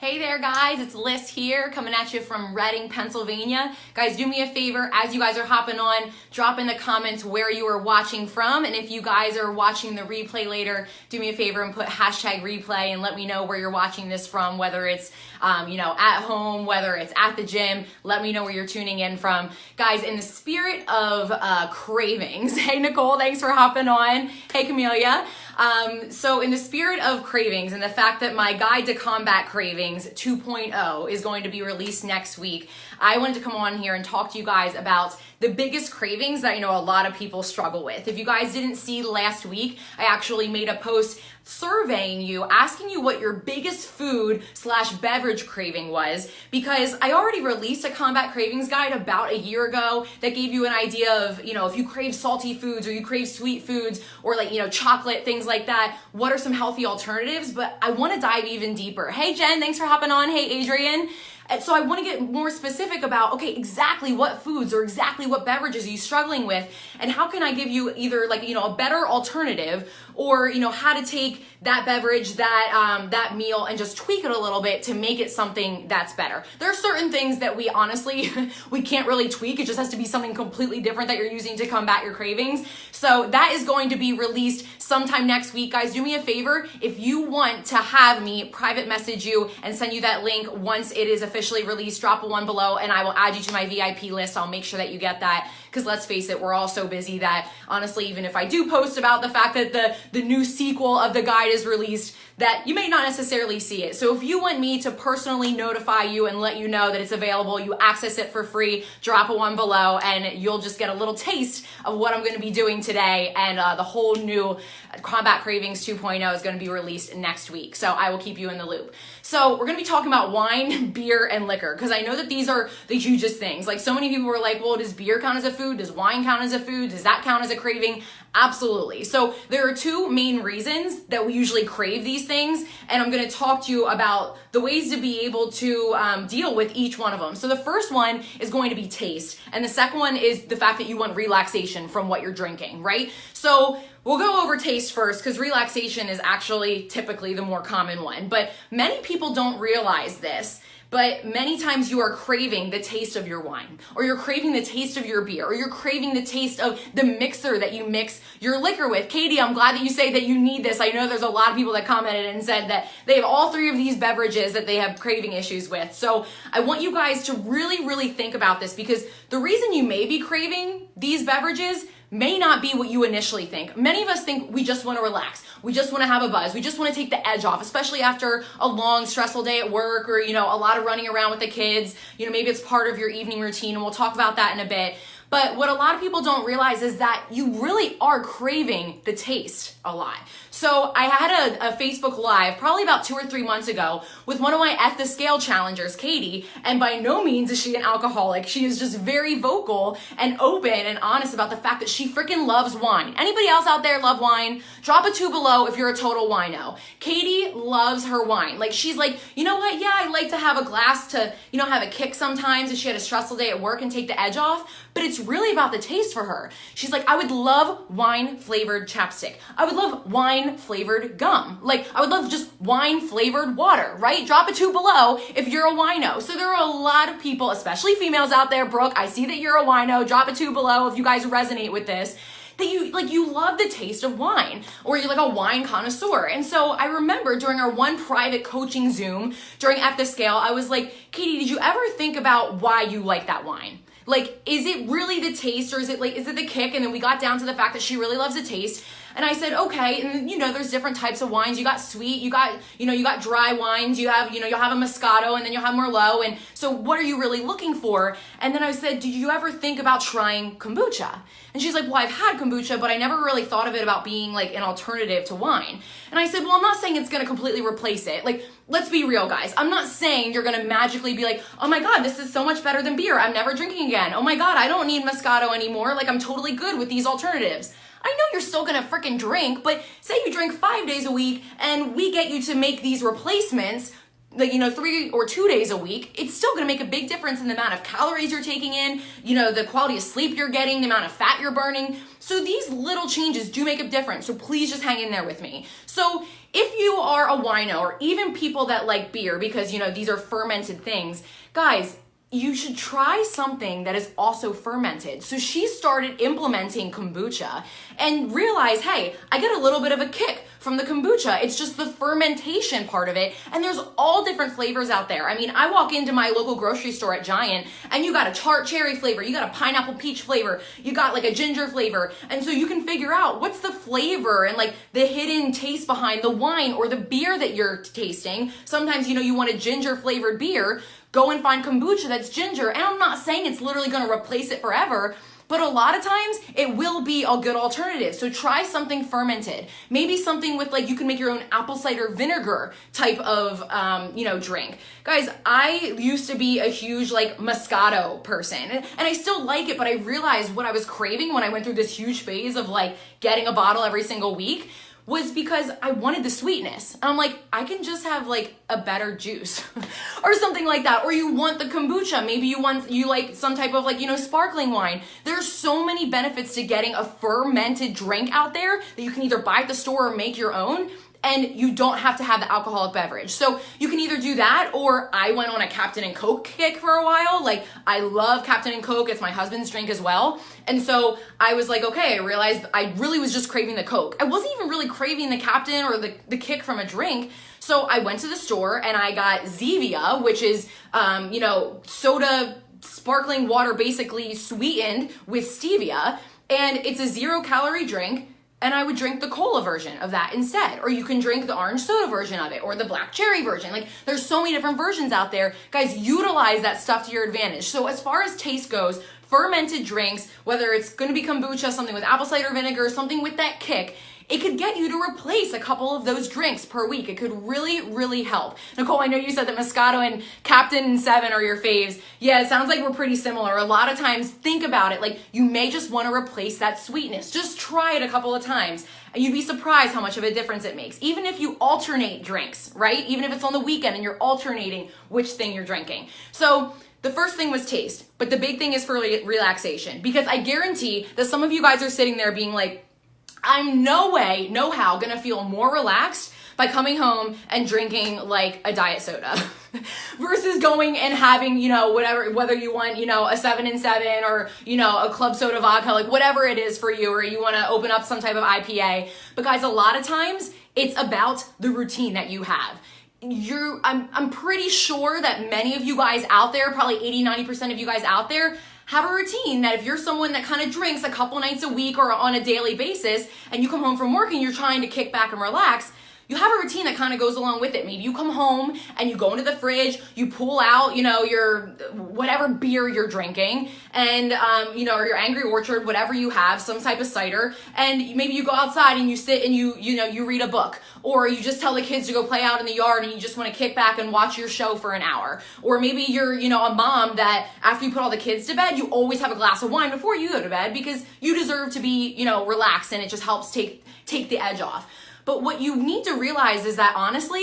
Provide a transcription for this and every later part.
Hey there guys, it's Liz here coming at you from Reading, Pennsylvania. Guys, do me a favor, as you guys are hopping on, drop in the comments where you are watching from, and if you guys are watching the replay later, do me a favor and put hashtag replay and let me know where you're watching this from, whether it's at home, whether it's at the gym, let me know where you're tuning in from. Guys, in the spirit of cravings, hey Nicole, thanks for hopping on. Hey Camelia. So in the spirit of cravings and the fact that my guide to combat cravings 2.0 is going to be released next week, I wanted to come on here and talk to you guys about the biggest cravings that I know a lot of people struggle with. If you guys didn't see last week, I actually made a post surveying you, asking you what your biggest food/beverage craving was, because I already released a combat cravings guide about a year ago that gave you an idea of, if you crave salty foods or you crave sweet foods or chocolate, things like that, what are some healthy alternatives? But I want to dive even deeper. Hey Jen, thanks for hopping on. Hey Adrian. So I want to get more specific about, exactly what foods or exactly what beverages are you struggling with, and how can I give you either a better alternative, or how to take that beverage, that meal, and just tweak it a little bit to make it something that's better. There are certain things that we honestly we can't really tweak. It just has to be something completely different that you're using to combat your cravings. So that is going to be released sometime next week. Guys, do me a favor, if you want to have me private message you and send you that link once it is officially released, drop a 1 below and I will add you to my VIP list. I'll make sure that you get that, because let's face it, we're all so busy that honestly, even if I do post about the fact that the new sequel of the guide is released, that you may not necessarily see it. So if you want me to personally notify you and let you know that it's available, you access it for free, drop a 1 below and you'll just get a little taste of what I'm going to be doing today. And the whole new Combat Cravings 2.0 is going to be released next week. So I will keep you in the loop. So we're going to be talking about wine, beer, and liquor, because I know that these are the hugest things. Like, so many people were like, well, does beer count as a food? Does wine count as a food? Does that count as a craving? Absolutely. So there are two main reasons that we usually crave these things, and I'm going to talk to you about the ways to be able to deal with each one of them. So the first one is going to be taste, and the second one is the fact that you want relaxation from what you're drinking, right? So we'll go over taste first, because relaxation is actually typically the more common one, but many people don't realize this. But many times you are craving the taste of your wine, or you're craving the taste of your beer, or you're craving the taste of the mixer that you mix your liquor with. Katie, I'm glad that you say that you need this. I know there's a lot of people that commented and said that they have all three of these beverages that they have craving issues with. So I want you guys to really, really think about this, because the reason you may be craving these beverages may not be what you initially think. Many of us think we just want to relax. We just want to have a buzz. We just want to take the edge off, especially after a long, stressful day at work, or, a lot of running around with the kids. Maybe it's part of your evening routine, and we'll talk about that in a bit. But what a lot of people don't realize is that you really are craving the taste a lot. So I had a Facebook Live probably about 2 or 3 months ago with one of my At the Scale challengers, Katie, and by no means is she an alcoholic. She is just very vocal and open and honest about the fact that she freaking loves wine. Anybody else out there love wine? Drop a 2 below if you're a total wino. Katie loves her wine. She's like, you know what? Yeah, I like to have a glass to, have a kick sometimes if she had a stressful day at work and take the edge off. But it's really about the taste for her. She's like, I would love wine-flavored chapstick. I would love wine-flavored gum. I would love just wine-flavored water, right? Drop a 2 below if you're a wino. So there are a lot of people, especially females out there. Brooke, I see that you're a wino. Drop a 2 below if you guys resonate with this. That you love the taste of wine, or you're like a wine connoisseur. And so I remember during our one private coaching Zoom during At the Scale, I was like, Katie, did you ever think about why you like that wine? Is it really the taste, or is it the kick? And then we got down to the fact that she really loves the taste. And I said, okay. And there's different types of wines. You got sweet, you got dry wines, you'll have a Moscato, and then you'll have Merlot. And so what are you really looking for? And then I said, did you ever think about trying kombucha? And she's like, well, I've had kombucha, but I never really thought of it about being an alternative to wine. And I said, well, I'm not saying it's going to completely replace it. Let's be real, guys. I'm not saying you're going to magically be like, oh my God, this is so much better than beer. I'm never drinking again. Oh my God, I don't need Moscato anymore. I'm totally good with these alternatives. I know you're still gonna freaking drink, but say you drink 5 days a week and we get you to make these replacements 3 or 2 days a week, it's still gonna make a big difference in the amount of calories you're taking in, the quality of sleep you're getting, the amount of fat you're burning. So these little changes do make a difference. So please just hang in there with me. So if you are a wino or even people that like beer, because these are fermented things, guys, you should try something that is also fermented. So she started implementing kombucha and realized, hey, I get a little bit of a kick from the kombucha. It's just the fermentation part of it. And there's all different flavors out there. I mean, I walk into my local grocery store at Giant and you got a tart cherry flavor, you got a pineapple peach flavor, you got like a ginger flavor. And so you can figure out what's the flavor and like the hidden taste behind the wine or the beer that you're tasting. Sometimes, you want a ginger flavored beer. Go and find kombucha that's ginger. And I'm not saying it's literally going to replace it forever, but a lot of times it will be a good alternative. So try something fermented. Maybe something with like, you can make your own apple cider vinegar type of, drink. Guys, I used to be a huge like Moscato person and I still like it, but I realized what I was craving when I went through this huge phase of like getting a bottle every single week was because I wanted the sweetness. And I'm like, I can just have like a better juice or something like that. Or you want the kombucha. Maybe you like some type of like, sparkling wine. There's so many benefits to getting a fermented drink out there that you can either buy at the store or make your own. And you don't have to have the alcoholic beverage. So you can either do that, or I went on a Captain and Coke kick for a while. Like, I love Captain and Coke. It's my husband's drink as well. And so I was like, okay, I realized I really was just craving the Coke. I wasn't even really craving the Captain or the kick from a drink. So I went to the store and I got Zevia, which is, soda, sparkling water, basically sweetened with stevia. And it's a 0-calorie drink. And I would drink the cola version of that instead. Or you can drink the orange soda version of it or the black cherry version. Like, there's so many different versions out there. Guys, utilize that stuff to your advantage. So as far as taste goes, fermented drinks, whether it's going to be kombucha, something with apple cider vinegar, something with that kick, it could get you to replace a couple of those drinks per week. It could really, really help. Nicole, I know you said that Moscato and Captain 7 are your faves. Yeah, it sounds like we're pretty similar. A lot of times, think about it. Like, you may just want to replace that sweetness. Just try it a couple of times and you'd be surprised how much of a difference it makes. Even if you alternate drinks, right? Even if it's on the weekend and you're alternating which thing you're drinking. So the first thing was taste, but the big thing is for relaxation, because I guarantee that some of you guys are sitting there being like, I'm no way, no how gonna feel more relaxed by coming home and drinking like a diet soda versus going and having, whether you want, a 7 and 7 or, a club soda vodka, like whatever it is for you, or you want to open up some type of IPA. But guys, a lot of times it's about the routine that you have. I'm pretty sure that many of you guys out there, probably 80-90% of you guys out there, have a routine that if you're someone that kind of drinks a couple nights a week or on a daily basis and you come home from work and you're trying to kick back and relax, you have a routine that kind of goes along with it. Maybe you come home and you go into the fridge, you pull out, your whatever beer you're drinking and, or your Angry Orchard, whatever you have, some type of cider. And maybe you go outside and you sit and you read a book, or you just tell the kids to go play out in the yard and you just want to kick back and watch your show for an hour. Or maybe you're, a mom that after you put all the kids to bed, you always have a glass of wine before you go to bed because you deserve to be, relaxed, and it just helps take the edge off. But what you need to realize is that, honestly,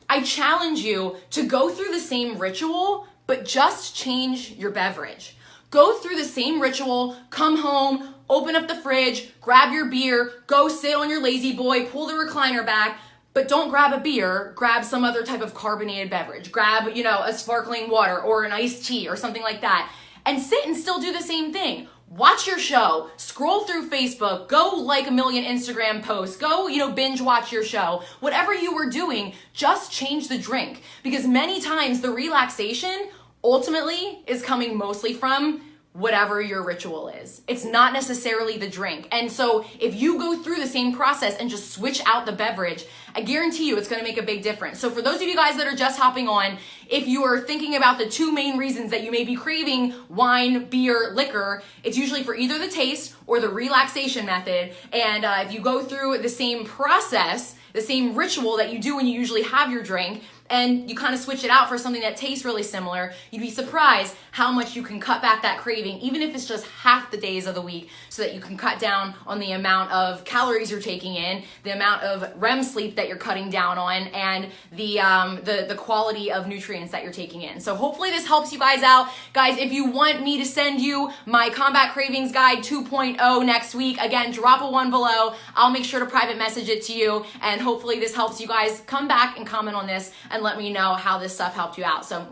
I challenge you to go through the same ritual, but just change your beverage. Go through the same ritual, come home, open up the fridge, grab your beer, go sit on your lazy boy, pull the recliner back, but don't grab a beer, grab some other type of carbonated beverage. Grab, a sparkling water or an iced tea or something like that, and sit and still do the same thing. Watch your show, scroll through Facebook, go like a million Instagram posts, go, binge watch your show. Whatever you were doing, just change the drink. Because many times the relaxation ultimately is coming mostly from whatever your ritual is. It's not necessarily the drink. And so if you go through the same process and just switch out the beverage, I guarantee you it's going to make a big difference. So for those of you guys that are just hopping on, if you are thinking about the two main reasons that you may be craving wine, beer, liquor, it's usually for either the taste or the relaxation method. And if you go through the same process, the same ritual that you do when you usually have your drink, and you kind of switch it out for something that tastes really similar, you'd be surprised how much you can cut back that craving, even if it's just half the days of the week, so that you can cut down on the amount of calories you're taking in, the amount of REM sleep that you're cutting down on, and the quality of nutrients that you're taking in. So hopefully this helps you guys out. Guys, if you want me to send you my Combat Cravings Guide 2.0 next week, again, drop a 1 below. I'll make sure to private message it to you, and hopefully this helps you guys. Come back and comment on this and let me know how this stuff helped you out. So,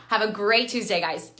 have a great Tuesday, guys.